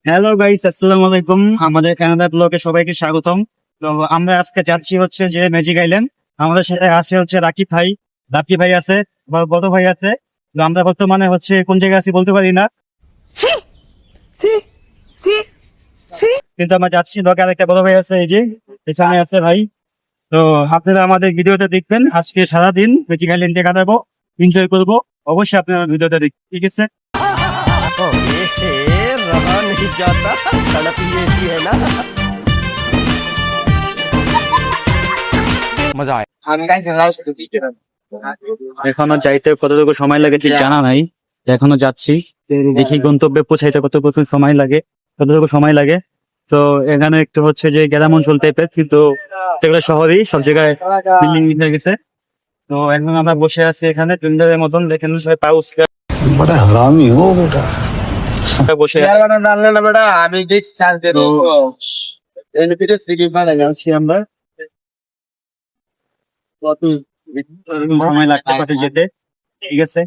Hello guys, আসসালামু আলাইকুম। আমাদের কানাডা ব্লগে সবাইকে স্বাগতম। তো আমরা আজকে যাচ্ছি হচ্ছে যে ম্যাজিক আইল্যান্ড। আমাদের সাথে আছে হচ্ছে রাকিব ভাই আছে, বড় ভাই আছে। তো আমরা বর্তমানে হচ্ছে কোন জায়গায় আছি বলতে পারি না, কিন্তু আমরা যাচ্ছি। লগে আরেকটা বড় ভাই আছে, এই যে এখানে আছে ভাই। তো আপনারা আমাদের ভিডিওটা দেখবেন। আজকে সারাদিন ম্যাজিক আইল্যান্ডে কাটাবো, এনজয় করবো। অবশ্যই আপনারা ভিডিওটা দেখবেন, ঠিক আছে? रहा नहीं जाता तड़प ही ऐसी है ना। मजा आया। এখনো যাইতে কতটুকু সময় লাগে ঠিক জানা নাই। এখনো যাচ্ছি, দেখি গন্তব্যে পৌঁছাইতে কতটুকু সময় লাগে, তো এখানে একটু হচ্ছে যে গ্রাম অঞ্চল টাইপের, কিন্তু যেগুলো শহরই, সব জায়গায় বিল্ডিং হয়ে গেছে। তো এখন আমরা বসে আছি এখানে টুন্ডারের মতন, দেখেন সবাই পাউস बड़ा हरामी हो बेटा। বসে আছি। আমি দেখছি আছি আমরা। কত সময় লাগতে পারে যেতে, ঠিক আছে?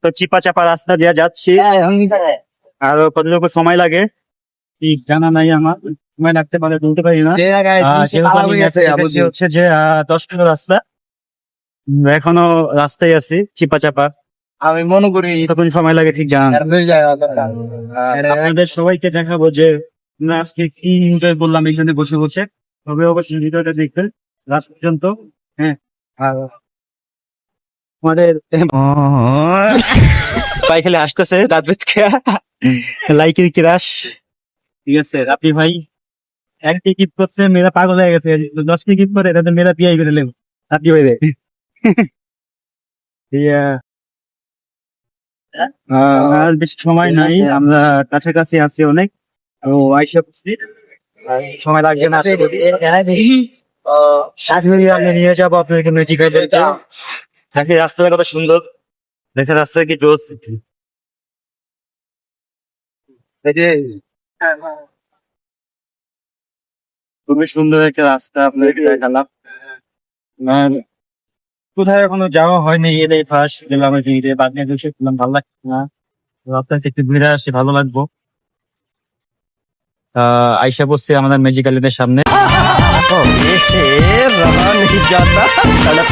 তো চিপা চাপা রাস্তা দিয়ে যাচ্ছি, আর কতটুকু সময় লাগে ঠিক জানা নাই আমার। সময় লাগতে পারে বলতে পারি না। হচ্ছে যে 10 কিলো রাস্তা, এখনো রাস্তায় আছি চিপা চাপা। আমি মনে করি কতক্ষণ সময় লাগে ঠিক জানা নাই। আপনাদের সবাইকে দেখাবো যে আমরা আজকে কি এনজয় করলাম এখানে বসে বসে। তবে অবশ্যই ভিডিওটা দেখবেন লাস্ট পর্যন্ত। হ্যাঁ, আর আমাদের ভাই খেলে আসতেছে দাঁত বেচ খেয়া লাইকের ক্রাশ, ঠিক আছে? রাপি ভাই একটি কিপ করছে, মেয়েরা পাগল হয়ে গেছে। 10টি কিপ করে তাদের মেয়েরা বিয়ে করে নেব রাপি ভাই রে। আর বেশি সময় নাই, আমরা কাছাকাছি আছি অনেক। ও আইসা করছি, সময় লাগবে না। আমি নিয়ে যাবো আপনাদেরকে ম্যাজিক আইল্যান্ডে। দেখে রাস্তাটা কত সুন্দর, দেখে রাস্তা কি জোস। খুবই সুন্দর একটা রাস্তা আপনাদেরকে দেখালাম। আর কোথায় এখনো যাওয়া হয়নি, এটাই ফার্স্ট গেলাম। বাদ নিয়ে বসে ভালো লাগছে না, আপনার একটু ঘুরে আসি, ভালো লাগবো। আইসা বসছে আমাদের ম্যাজিক আইল্যান্ডের সামনে। रहा नहीं जाता तड़प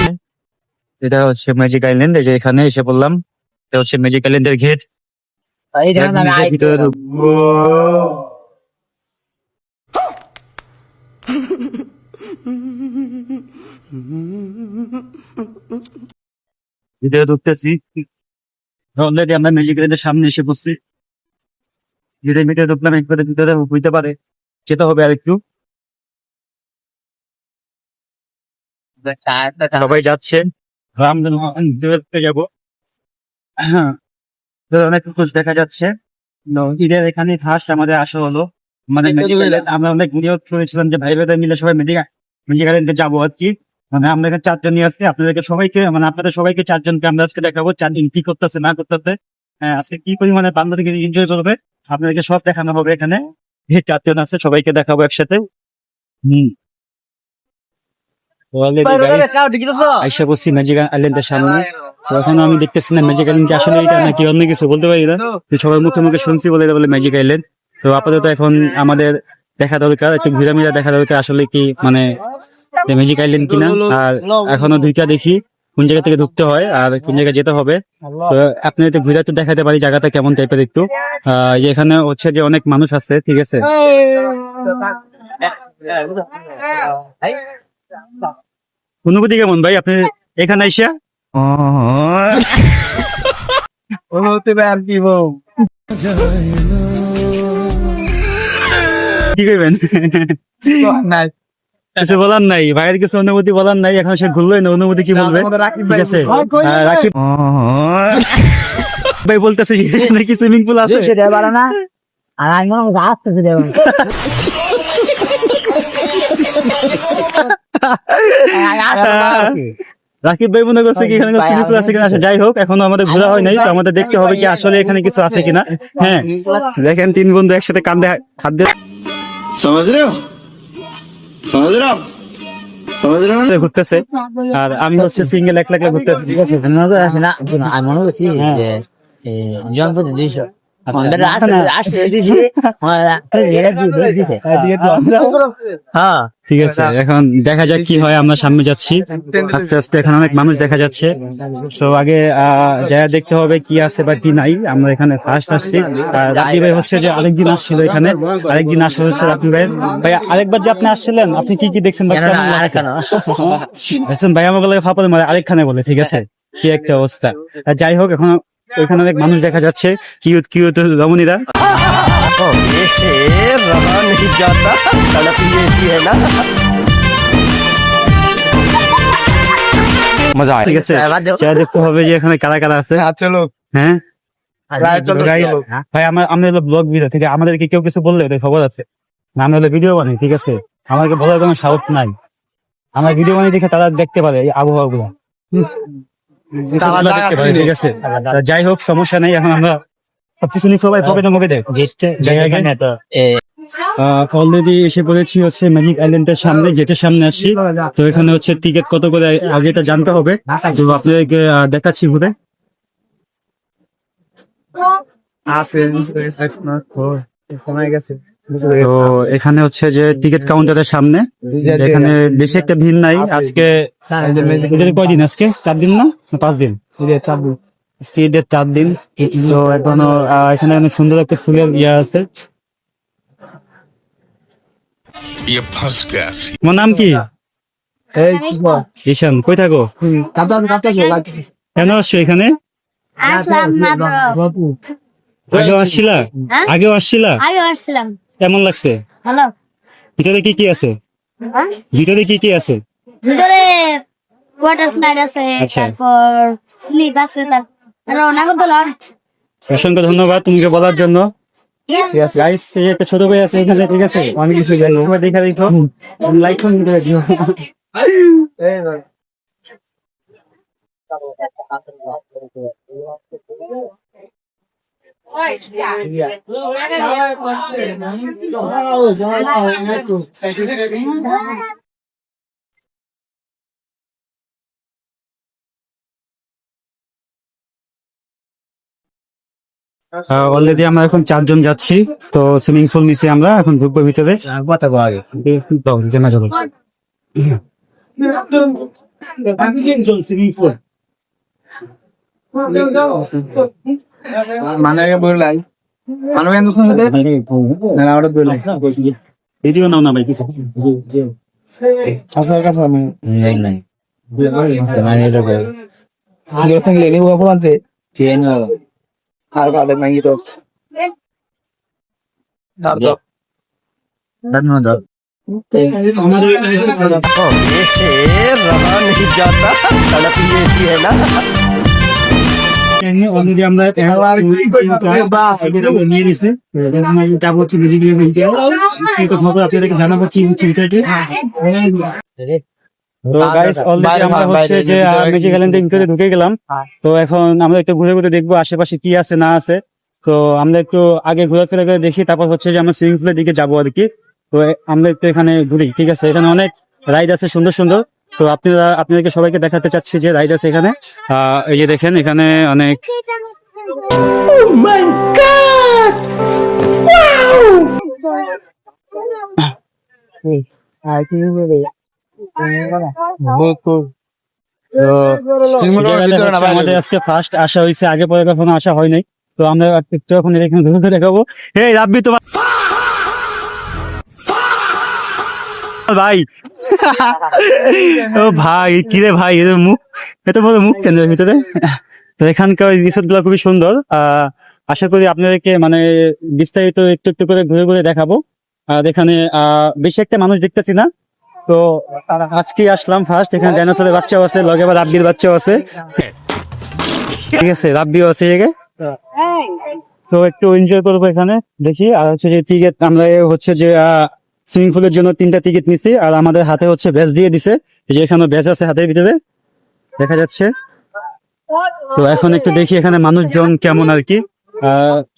এটা হচ্ছে ম্যাজিক আইল্যান্ড, এই যে এখানে এসে বললাম, এটা হচ্ছে ম্যাজিক আইল্যান্ডের গেট। ভিতরে ঢুকবো। ভিতরে ঢুকতেছি, অলরেডি আমরা ম্যাজিক আইল্যান্ডের সামনে এসে বসছি। ভিতরে ঢুকলাম, একবারে ভিতরে হইতে পারে, যেতে হবে আর একটু। সবাই যাচ্ছে, আমরা ভিতরে যাবো। হ্যাঁ, তো অনেক খোঁজ দেখা যাচ্ছে। ঈদের এখানে ফার্স্ট আমাদের আসা হলো। আমাদের ম্যাজিক আইল্যান্ড আমরা অনেক নিয়োগ করেছিলাম যে ভাই ভাইদের মিলে সবাই ম্যাজিক আইল্যান্ডে যাবো আর কি। মানে আমরা এখানে 4 জন নিয়ে আসছি, আপনাদেরকে সবাইকে, মানে আপনাদের সবাইকে 4 জনকে আমরা আজকে দেখাবো 4 দিন কি করতেছে না করতেছে। হ্যাঁ, আজকে কি পরিমাণে বান্ধব থেকে এনজয় করবে আপনাদেরকে সব দেখানো হবে এখানে। 4 জন আছে, সবাইকে দেখাবো একসাথে। আইসা বসছি ম্যাজিক আইল্যান্ডের সামনে। তো এখন আমি দেখতেছি না ম্যাজিক আইল্যান্ড কি আসলে এটা নাকি অন্য কিছু বলতে পারি না। সবাই মুখে মুখে শুনছি বলে এটা বলে ম্যাজিক আইল্যান্ড। তো আপাতত এখন আমাদের দেখা দরকার, একটু ঘুরামিরা দেখা দরকার আসলে কি মানে ম্যাজিক আইল্যান্ড কিনা। আর এখনো 2টা দেখি কোন জায়গা থেকে ঢুকতে হয় আর কোন জায়গায় যেতে হবে। তো আপনি একটু ঘুরে একটু দেখাতে পারি জায়গাটা কেমন টাইপের একটু। যে এখানে হচ্ছে যে অনেক মানুষ আছে, ঠিক আছে? অনুভূতি কেমন ভাই আপনি এখানে আইসা? আর কি বল কি করবেন? কিছু বলার নাই, ভাইয়ের কিছু অনুভূতি বলার নাই। এখন সে ঘুরলোই না, অনুভূতি কি বলবে? ঠিক আছে, রাকিব ভাই বলতেছে নাকি সুইমিং পুল আছে। রাকিব ভাই মনে করছে কি এখানে সুইমিং পুল আছে কিনা। যাই হোক, এখনো আমাদের ঘোরা হয় নাই, তো আমাদের দেখতে হবে কি আসলে এখানে কিছু আছে কিনা। হ্যাঁ, দেখেন 3 বন্ধু একসাথে কাঁধে হাত দিয়ে ঘুরতেছে, আর আমি হচ্ছে সিঙ্গেল একলা ঘুরতেছি, ঠিক আছে? আমি মনে করছি যে জনপদ 200 আমাদের আসছে দিছি হ্যাঁ ঠিক আছে, এখন দেখা যাক কি হয়। আমরা সামনে যাচ্ছি আস্তে আস্তে, এখানে অনেক মানুষ দেখা যাচ্ছে। তো আগে যা দেখতে হবে কি আছে বা কি নাই। আমরা এখানে ফার্স্ট আসছি। রাব্বি ভাই হচ্ছে যে আরেকদিন আসছিল এখানে, আরেকদিন আসা হচ্ছে রাব্বি ভাই। ভাই আরেকবার যে আপনি আসছিলেন, আপনি কি কি দেখছেন বা কেমন লাগছে? দেখছেন ভাই আমাকে লাগে ফাপালে মারে আরেকখানে বলে, ঠিক আছে, কি একটা অবস্থা। আর যাই হোক, এখন ওইখানে অনেক মানুষ দেখা যাচ্ছে, কিউট কিউট রমণীরা। ये रहा नहीं जाता तड़प ही ऐसी है ना मजा आया ঠিক আছে, যা দেখতে হবে যে এখানে কারা কারা আছে। চলো হ্যাঁ ভাই, আমরা হলো ব্লগ ভিডিও, ঠিক আছে, আমাদেরকে কেউ কিছু বললে ওদের খবর আছে না, আমরা হলো ভিডিও বানাই, ঠিক আছে, আমাদেরকে বলার কোনো সাহস নাই। আমরা ভিডিও বানাই দেখে তারা দেখতে পারে এই আবহাওয়া গুলা, দেখতে পারে, ঠিক আছে। তা যাই হোক, সমস্যা নেই। এখন আমরা পিছনে সবাই পকেটে মুখে দেখ অলরেডি এসে পড়েছি হচ্ছে ম্যাজিক আইল্যান্ডের সামনে, গেটের সামনে আসছি। তো এখানে হচ্ছে টিকিট কত করে আগে এটা জানতে হবে, তো আপনাদেরকে দেখাচ্ছি ঘুরে। তো এখানে হচ্ছে যে টিকিট কাউন্টারের সামনে, এখানে বেশি একটা ভিড় নাই আজকে। এদের কয়দিন আজকে? 4 দিন না 5 দিন? আজকে ঈদের 4 দিন। তো এখনো এখানে অনেক সুন্দর একটা ফুলের ইয়ে আছে। তোমার নাম কি? ঈশান। কই থাকো? কেন আসছো এখানে? আসলাম মাত্র। আগেও আসছিলা? হ্যাঁ? আগেও আসছিলা? আগে আসছিলাম। কেমন লাগছে? ভালো। ভিতরে কি কি আছে? হ্যাঁ? ভিতরে কি কি আছে? ভিতরে ওয়াটার স্লাইড আছে, আচ্ছা। তারপর স্লিপ আছে, তারপর নাগরদোলা। অসংখ্য ধন্যবাদ তোমাকে বলার জন্য। গাইস, এই একটা ছোট ভাই আছে এখানে, ঠিক আছে, অনেক কিছু জানি, দেখা দেখো, লাইক করে দিও। অলরেডি আমরা এখন 4 জন যাচ্ছি। তো সুইমিং পুল নিচে আমরা এখন ঢুকবো ভিতরে। জানা যাবে সুইমিং পুল মানে বললাই মানে ভিডিও নাও না ভাই, কিছু আসার কাছে আমি নাই লেনি বাবু আনতে আর কাদে মাইকি তো ये रहा नहीं जाता तड़प ही ऐसी है ना অলরেডি আমরা নিয়ে নিচ্ছি। আপনাদেরকে জানাবো কি হচ্ছে বিষয়টি। তো গাইস, অলরেডি আমরা হচ্ছে যে ম্যাজিক আইল্যান্ডের ভিতরে ঢুকে গেলাম। তো এখন আমরা একটু ঘুরে ঘুরে দেখবো আশেপাশে কি আছে না আছে। তো আমরা একটু আগে ঘোরাফেরা করে দেখি, তারপর হচ্ছে যে আমরা সুইমিং পুলের দিকে যাবো আর কি। তো আমরা একটু এখানে ঘুরি, ঠিক আছে। এখানে অনেক রাইড আছে সুন্দর সুন্দর। তো আপনাদেরকে সবাইকে দেখাতে চাচ্ছি যে রাইড আছে এখানে। এই যে দেখেন, এখানে অনেক আমাদের আজকে ফার্স্ট আসা হয়েছে, আগে পরে কখনো আসা হয় নাই। তো আমরা একটু এখন এখানে ঘুরে দেখাবো। এই রাব্বি, তোমার ভাই ও ভাই, কি রে ভাই, এর মুখ এত বড় মুখ কেন ভিতরে? তো এখানকার রিসোর্ট গুলো খুবই সুন্দর। আশা করি আপনাদেরকে মানে বিস্তারিত একটু একটু করে ঘুরে ঘুরে দেখাবো। আর এখানে বেশি একটা মানুষ দেখতেছি না। তো আজকে আসলাম ফার্স্ট। এখানে ডাইনোসরের বাচ্চাও আছে, লগে আবার রাব্বির বাচ্চাও আছে, ঠিক আছে, রাব্বিও আছে এদিকে। তো একটু এনজয় করবো এখানে, দেখি। আর হচ্ছে যে টিকিট আমরা হচ্ছে যে সুইমিং পুলের জন্য 3টা টিকিট নিছি। আর আমাদের হাতে হচ্ছে ব্যাচ দিয়ে দিছে, যে এখানে ব্যাচ আছে হাতের ভিতরে দেখা যাচ্ছে। তো এখন একটু দেখি এখানে মানুষজন কেমন আর কি।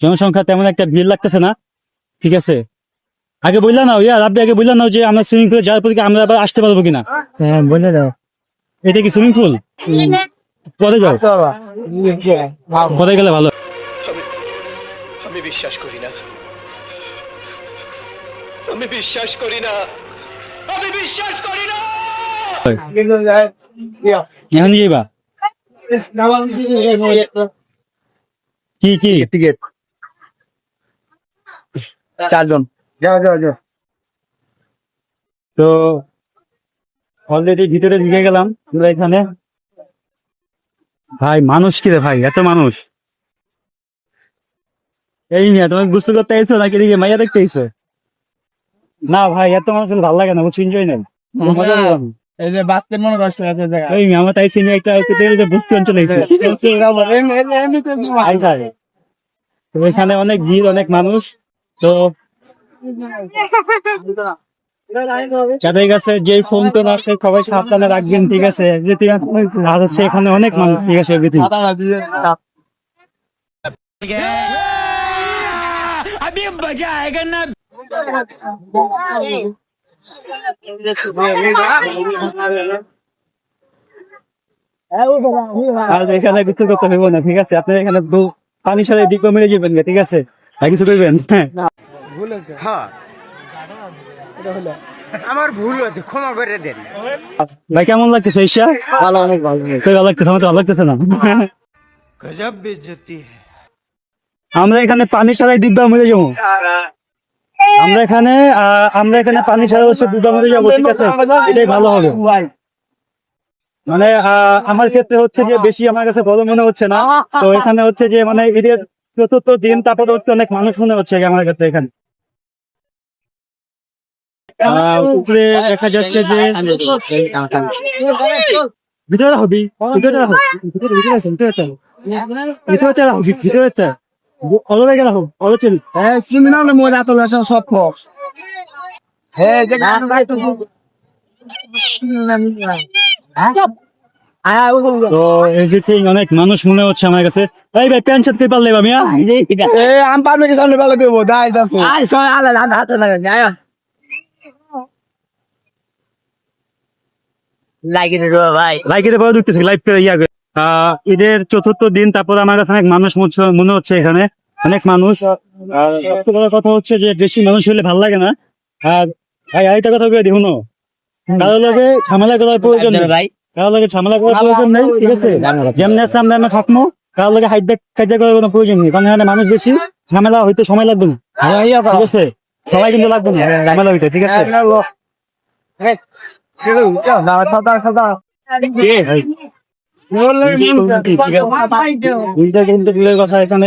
জনসংখ্যা তেমন একটা ভিড় লাগতেছে না, ঠিক আছে। আগে বললা না রাব্বি, আগে বললা না যে আমরা সুইমিং পুলে যাওয়ার পর আমরা আবার আসতে পারবো কিনা? হ্যাঁ বলে দাও এটা কি সুইমিং পুল? পরে যাও, পরে গেলে ভালো। আমি বিশ্বাস করি না, আমি বিশ্বাস করি না, আমি বিশ্বাস করি না। এখন যাইবা কি কি টিকিট 4 জন যাও তো অলরেডি ভিতরে ঢুকে গেলাম আমরা এখানে। ভাই মানুষ কি রে ভাই, এত মানুষ। এই মিয়া তুমি গুস্তু করতে আইছো নাকি এদিকে মাইয়া দেখতে আইছো? না ভাই এত মানুষ হলে ভালো লাগে না, বুঝছি এনজয় নেই। মজা করলাম। এই যে বাস্কেট মনে কষ্ট আছে জায়গা এই মিয়া আমার তাই সিনে একটা বস্তু অঞ্চলে আইছে। তো এখানে অনেক ভিড়, অনেক মানুষ। তো যাদের কাছে যে ফোন টোন আছে সবাই সাবধানে রাখবেন, ঠিক আছে? আর হচ্ছে এখানে অনেক মানুষ, ঠিক আছে? everything। আর এখানে কিছু করতে হইব না, ঠিক আছে? আপনি এখানে পানি সাথে দিক মেরে যাবেন, ঠিক আছে? আর কিছু করবেন? হ্যাঁ, আমার ভুল হয়েছে, ক্ষমা করে দেন। ভাই কেমন লাগতেছে ঈশা? ভালো, অনেক ভালো। ভালো লাগতেছে, আমার তো ভালো লাগতেছে না। গজব বেইজ্জতি है। আমরা এখানে পানি ছাড়াই দিব্যা মরে যাবো। আমরা এখানে পানি ছাড়া বসে দিব্যা মরে যাবো, ঠিক আছে? এটাই ভালো হবে। মানে আমার ক্ষেত্রে হচ্ছে যে বেশি আমার কাছে বড় মনে হচ্ছে না। তো এখানে হচ্ছে যে মানে ঈদের ৪র্থ দিন, তারপরে হচ্ছে অনেক মানুষ মনে হচ্ছে আমার কাছে এখানে। উপরে দেখা যাচ্ছে যে ভিতরে হবি, ভিতরে অলরে গেলা হোক, অলচেন ক্রিমিনাল মনে এত লেসা সব তো এভরিথিং অনেক মানুষ মনে হচ্ছে আমার কাছে। এই ভাই প্যান্ট শার্ট কে পারলে মিয়া? আম পারবে কি সামনে ভালো দেবো দাই দাও লাইকে পরে ঢুকতেছে লাইভ করে ঈদের ৪র্থ দিন, তারপর আমার কাছে অনেক মানুষ মনে হচ্ছে এখানে, অনেক মানুষ। আর সবচেয়ে বড় কথা হচ্ছে যে বেশি মানুষ হলে ভালো লাগে না। আর ভাই আরেকটা কথা বলে দেখুন, কারো লগে ঝামেলা করার প্রয়োজন নেই, কারো লগে ঝামেলা করার প্রয়োজন নেই, ঠিক আছে? যেমনি আছে আমরা থাকবো, কারো লগে হাইট কাজা করার কোনো প্রয়োজন নেই, কারণ এখানে মানুষ বেশি, ঝামেলা হইতে সময় লাগবে না, ঠিক আছে? সবাই কিন্তু লাগবে না ঝামেলা হইতে, ঠিক আছে? কথা এখানে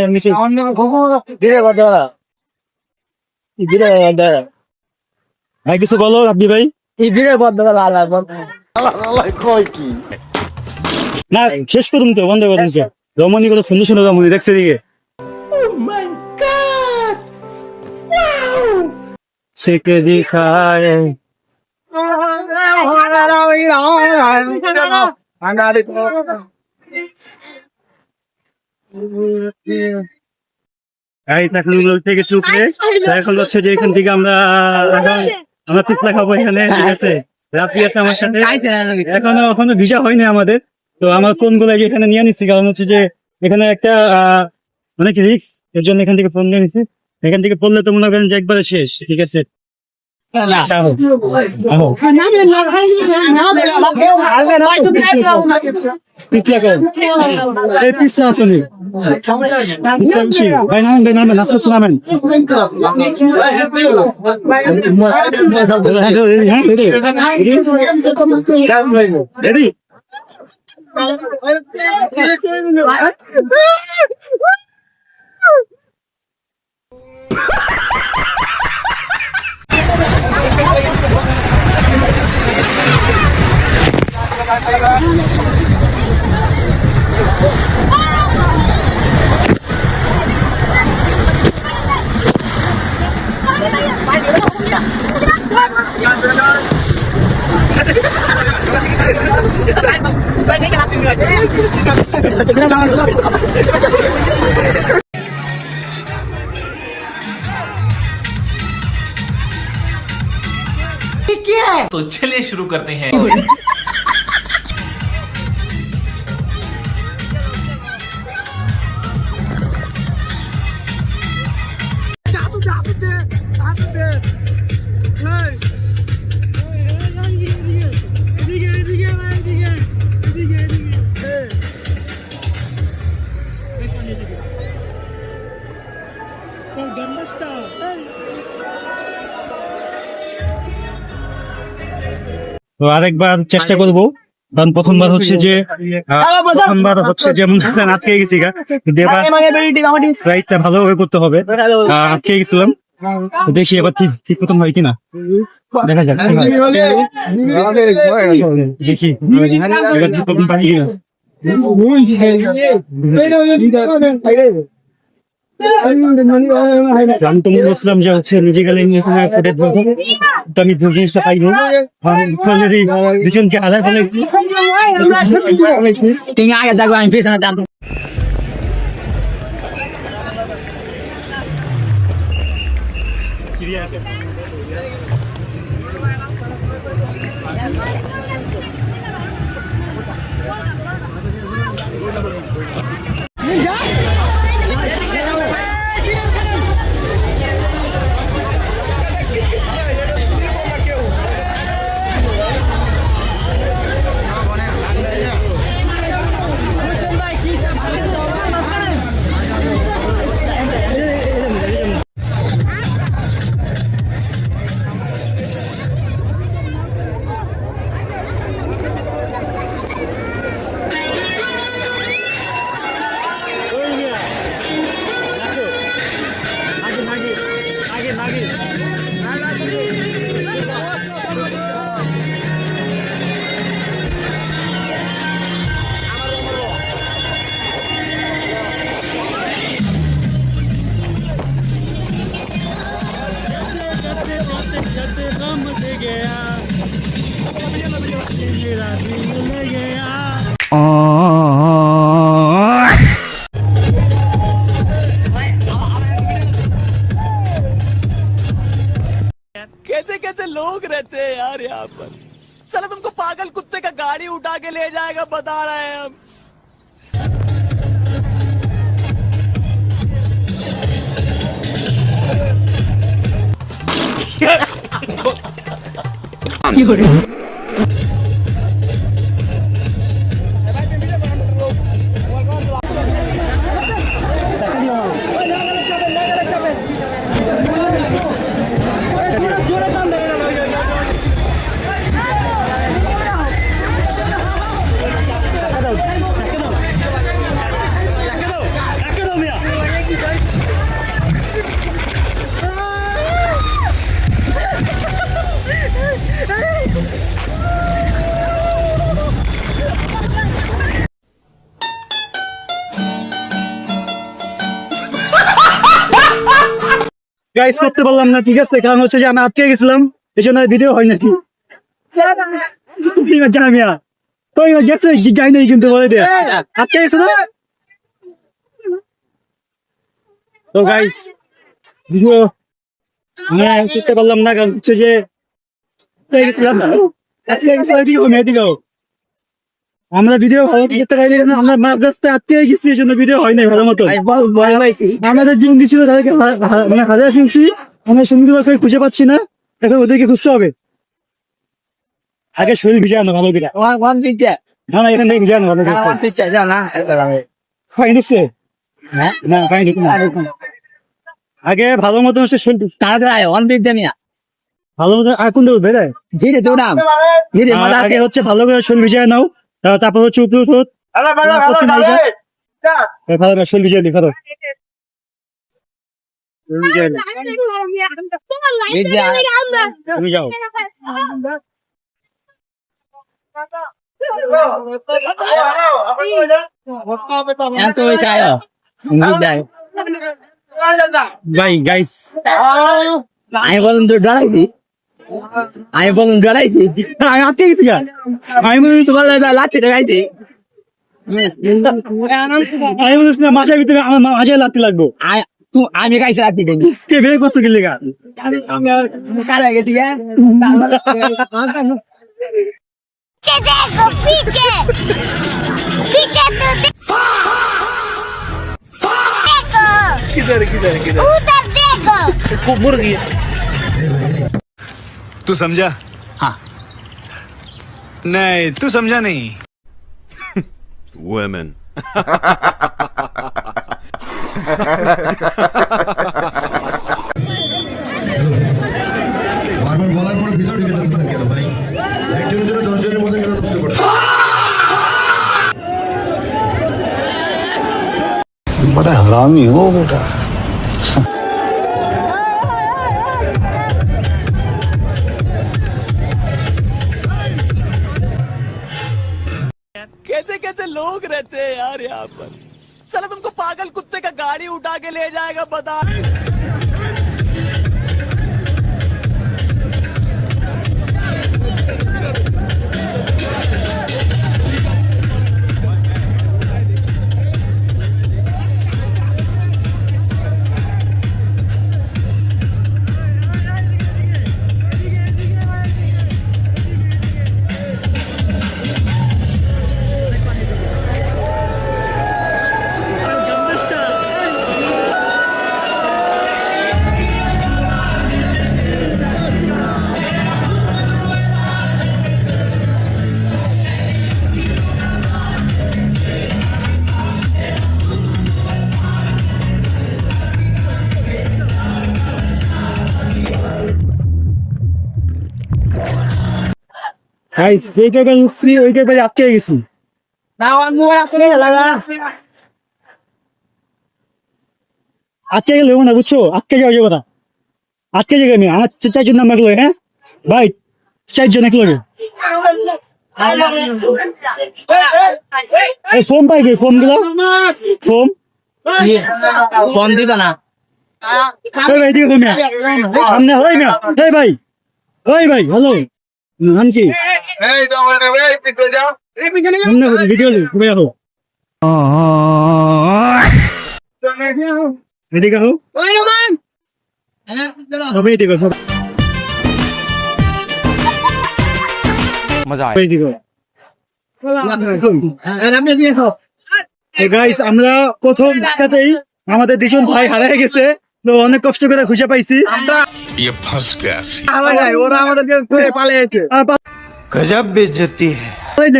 ভাই কিছু বলো আপনি ভাই। না শেষ করুন তো, বন্ধ করুন তো। রমণী কত সুন্দর সুন্দর রমণী দেখছে দিকে। সেকে দিখায় থেকে চুপড়ে এখন হচ্ছে যে এখান থেকে আমরা পিছলা খাবো এখানে, ঠিক আছে? রাত্রি আছে আমার সাথে, এখনো ভিসা হয়নি আমাদের। তো আমার ফোন গুলো এখানে নিয়ে নিচ্ছি, কারণ হচ্ছে যে এখানে একটা অনেক রিস্ক, এর জন্য এখান থেকে ফোন নিয়ে নিচ্ছি। এখান থেকে পড়লে তো মনে করেন যে একবারে শেষ, ঠিক আছে? পিছলা আসনি ভাই, নামেন নাস্তা নামেন। রেডি? तो चलिए शुरू करते हैं। তো আরেকবার চেষ্টা করবো, কারণ প্রথমবার হচ্ছে যে যেমন আটকে গেছি গা, কিন্তু এবার রাইডটা ভালোভাবে করতে হবে। আটকে গেছিলাম, তো দেখি এবার ঠিক ঠিক প্রথম হয় কিনা, দেখা যাক। দেখি এবার ঠিক প্রথম পারি কিনা। জানতো বুঝলাম যে হচ্ছে নিজেকে তো আমি জিনিসটা পাইনি, যদি দুজনকে আধার ফলে তুমি আগে যাবো, আমি পেছনে দাম। कैसे कैसे लोग रहते हैं यार यहाँ पर। साला तुमको पागल कुत्ते का गाड़ी उठा के ले जाएगा, बता रहे हैं हम। গাইস করতে পারলাম না, ঠিক আছে, কারণ হচ্ছে যে আমি আটকে গেছিলাম, এই জন্য ভিডিও হয় নাকি জামিয়া তো গেছে যাই নাই, কিন্তু বলে দেয় আটকে গেছে না। তো গাইস ভিডিও করতে পারলাম না, কারণ হচ্ছে যে আমরা ভিডিও ভালো করতে পারি না, আমরা মাঝ রাস্তায় আটকে গেছি, এই জন্য ভিডিও হয় নাই ভালো মতো। আমাদের জিম ছিল তাদেরকে মানে হাজার ফেলছি, আমরা সুন্দর করে খুঁজে পাচ্ছি না, এখন ওদেরকে খুঁজতে হবে। আগে শরীর ভিজানো ভালো করে, না না এখান থেকে ভিজানো ভালো করে। না পাইনি আগে ভালো মতো হচ্ছে শরীর ভালো মতো আর কোন দেবো বেড়ে আগে হচ্ছে ভালো করে শরীর ভিজায় নাও, তারপর হচ্ছে উপরে ভালো করে শরীর ভিজায় দিই। তুমি যাও ভাই গাইস, আমি বলুন তো ডরাইছি, আমি আটকে গেছি, আমি বলুন তোমার লাঠি ডরাইছি, আমি বলিস না মাসের ভিতরে আমার মাঝে লাত্তি লাগবো। আমি গাইছি লাঠি দেখি কে বের করতে গেলে গা কারা গেছি देखो पीछे पीछे तो देखो किधर किधर किधर उधर देखो मुर्गी तू समझा? हाँ। नहीं, तू समझा नहीं। women বারবার বলার পরে ভিতরে ঢুকে যাচ্ছেন কেন ভাই? একজনের জন্য 10 জনের মধ্যে কেন নষ্ট করছেন? बड़ा हरामी हो बेटा। कैसे कैसे लोग रहते हैं यार यहाँ पर। साला तुमको पागल कुत्ते का गाड़ी उठा के ले जाएगा बता। গাইস এইটা ভাই উঠছি ওইটা ভাই আটকে গেছি না আমার মোবাইল আসলে লাগা আটকে গেলে না বুঝছো আটকে যাওয়া যাবে না আটকে যাবে আমি আমার চারজন নাম্বার লাগে হ্যাঁ ভাই চারজন এক লাগে এই ফোন পাই গে ফোন দিলা ফোন ফোন দিবা না এই ভাই দিকে তুমি সামনে হই না এই ভাই ওই ভাই হ্যালো নাম কি এই তো আমার এই পিছনে যাও এই পিছনে যাও সামনে ভিডিও তুমি আহো এদিকে আহো ওই রমান সবাই এদিকে সব मजा এদিকে আপনি দিয়ে খাও গাইস আমরা প্রথম দেখাতেই আমাদের দুজন ভাই হারিয়ে গেছে তো অনেক কষ্ট করে খুঁজে পাইছি ये फंस गया। ওরা আমাদেরকে ঘুরে পালিয়েছে गजब बेइज्जती है।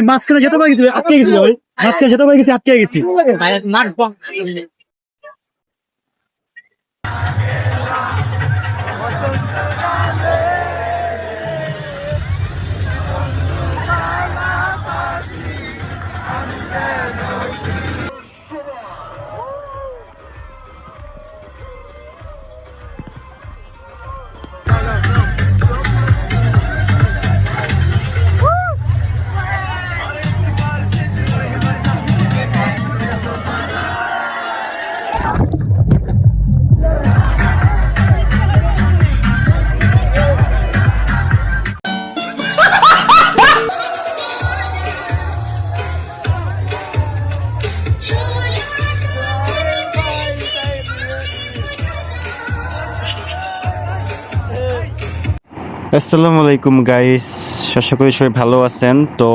মাঝখানে যেতে পারি গেছি আটকে গেছি ভাই মাঝখানে যেতে পারি গেছি আটকে গেছি ভাই মার ফোন আসসালামু আলাইকুম গাইস, আশা করি সবাই ভালো আছেন। তো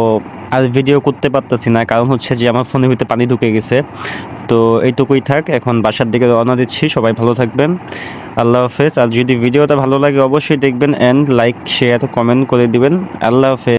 আর ভিডিও করতে পারতেছি না, কারণ হচ্ছে যে আমার ফোনের ভিতরে পানি ঢুকে গেছে। তো এইটুকুই থাক, এখন বাসার দিকে রওনা দিচ্ছি। সবাই ভালো থাকবেন, আল্লাহ হাফেজ। আর যদি ভিডিওটা ভালো লাগে অবশ্যই দেখবেন, অ্যান্ড লাইক শেয়ার কমেন্ট করে দিবেন। আল্লাহ হাফেজ।